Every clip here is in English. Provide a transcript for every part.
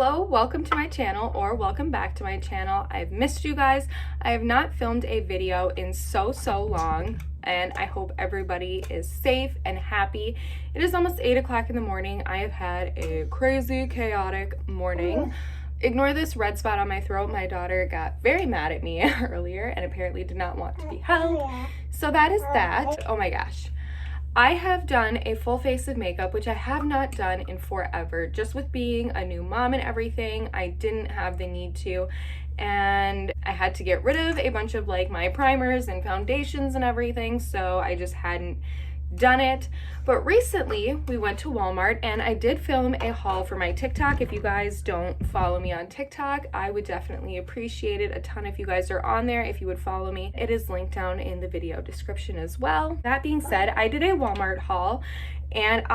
Hello, welcome to my channel, or welcome back to my channel. I've missed you guys. I have not filmed a video in so long, and I hope everybody is safe and happy. It is almost 8 o'clock in the morning. I have had a crazy, chaotic morning. Ignore this red spot on my throat. My daughter got very mad at me earlier and apparently did not want to be held. So that is that. Oh my gosh. I have done a full face of makeup, which I have not done in forever. Just with being a new mom and everything, I didn't have the need to. And I had to get rid of a bunch of like my primers and foundations and everything, so I just hadn't done it. But recently we went to Walmart and I did film a haul for my TikTok. If you guys don't follow me on TikTok, I would definitely appreciate it a ton if you guys are on there. If you would follow me, it is linked down in the video description as well. That being said, I did a Walmart haul and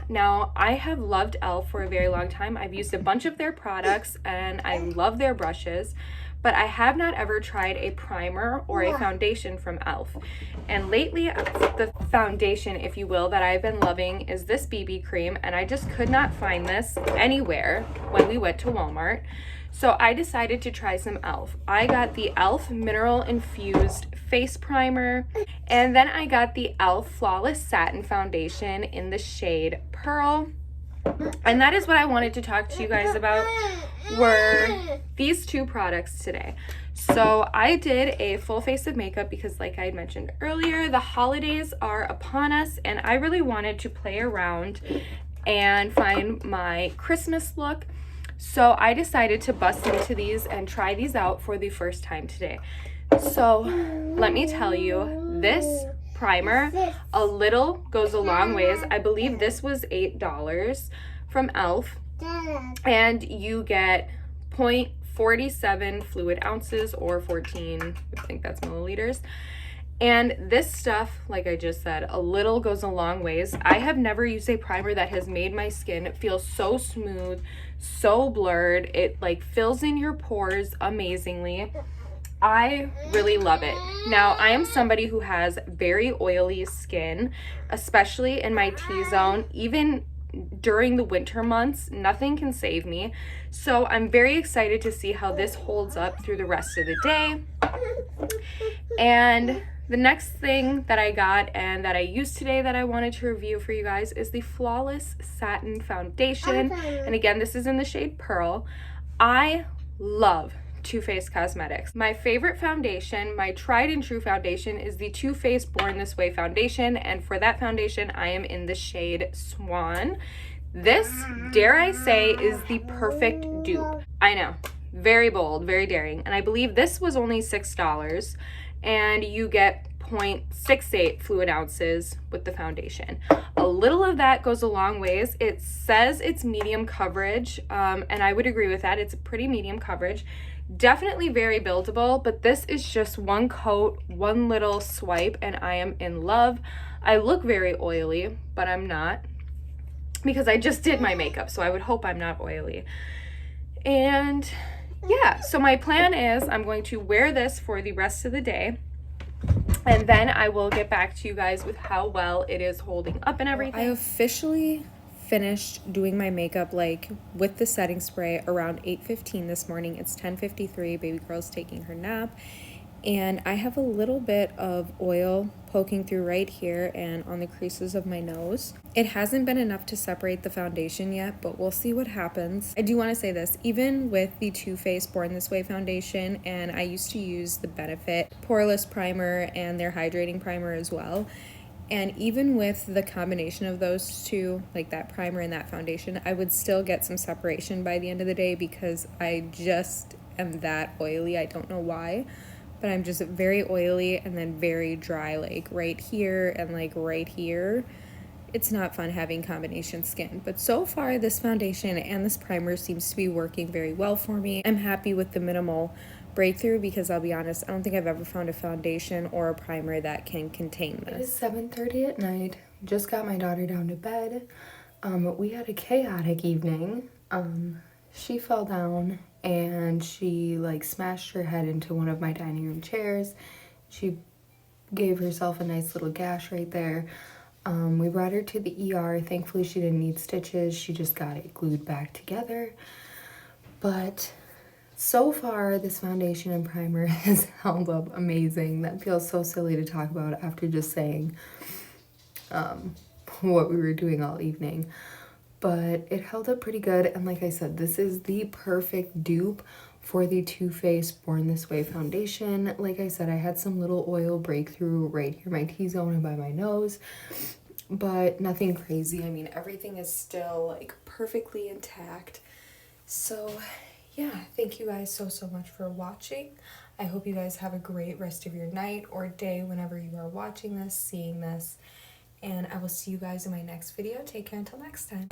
now I have loved e.l.f. for a very long time. I've used a bunch of their products and I love their brushes, but I have not ever tried a primer or a foundation from e.l.f. And lately, the foundation, if you will, that I've been loving is this BB cream, and I just could not find this anywhere when we went to Walmart. So I decided to try some e.l.f. I got the e.l.f. Mineral Infused Face Primer, and then I got the e.l.f. Flawless Satin Foundation in the shade Pearl. And that is what I wanted to talk to you guys about, were these two products today. So I did a full face of makeup because, like I had mentioned earlier, the holidays are upon us and I really wanted to play around and find my Christmas look. So I decided to bust into these and try these out for the first time today. So let me tell you, this primer, a little goes a long ways. I believe this was $8 from e.l.f. and you get 0.47 fluid ounces or 14, I think that's milliliters. And this stuff, like I just said, a little goes a long ways. I have never used a primer that has made my skin feel so smooth, so blurred. It like fills in your pores amazingly. I really love it. Now, I am somebody who has very oily skin, especially in my T-zone. Even during the winter months, nothing can save me. So I'm very excited to see how this holds up through the rest of the day. And the next thing that I got and that I used today that I wanted to review for you guys is the Flawless Satin Foundation. And again, this is in the shade Pearl. I love Too Faced Cosmetics. My favorite foundation, my tried and true foundation, is the Too Faced Born This Way foundation, and for that foundation I am in the shade Swan. This, dare I say, is the perfect dupe. I know, very bold, very daring, and I believe this was only $6 and you get 0.68 fluid ounces with the foundation. A little of that goes a long ways. It says it's medium coverage, and I would agree with that. It's a pretty medium coverage. Definitely very buildable, but this is just one coat, one little swipe, and I am in love. I look very oily, but I'm not, because I just did my makeup, so I would hope I'm not oily. And yeah, so my plan is I'm going to wear this for the rest of the day, and then I will get back to you guys with how well it is holding up and everything. I officially finished doing my makeup like with the setting spray around 8:15 this morning. It's 10:53. Baby girl's taking her nap, and I have a little bit of oil poking through right here and on the creases of my nose. It hasn't been enough to separate the foundation yet, but we'll see what happens. I do want to say this, even with the Too Faced Born This Way foundation, and I used to use the Benefit Poreless Primer and their hydrating primer as well, and even with the combination of those two, like that primer and that foundation, I would still get some separation by the end of the day because I just am that oily. I don't know why, but I'm just very oily and then very dry, like right here and like right here. It's not fun having combination skin, but so far this foundation and this primer seems to be working very well for me. I'm happy with the minimal breakthrough because I'll be honest, I don't think I've ever found a foundation or a primer that can contain this. It is 7:30 at night. Just got my daughter down to bed. We had a chaotic evening. She fell down and she like smashed her head into one of my dining room chairs. She gave herself a nice little gash right there. We brought her to the ER. Thankfully, she didn't need stitches. She just got it glued back together. But so far, this foundation and primer has held up amazing. That feels so silly to talk about after just saying what we were doing all evening. But it held up pretty good. And like I said, this is the perfect dupe for the Too Faced Born This Way foundation. Like I said, I had some little oil breakthrough right here, my T-zone and by my nose, but nothing crazy. I mean, everything is still like perfectly intact. So yeah, thank you guys so much for watching. I hope you guys have a great rest of your night or day whenever you are watching this, seeing this, and I will see you guys in my next video. Take care until next time.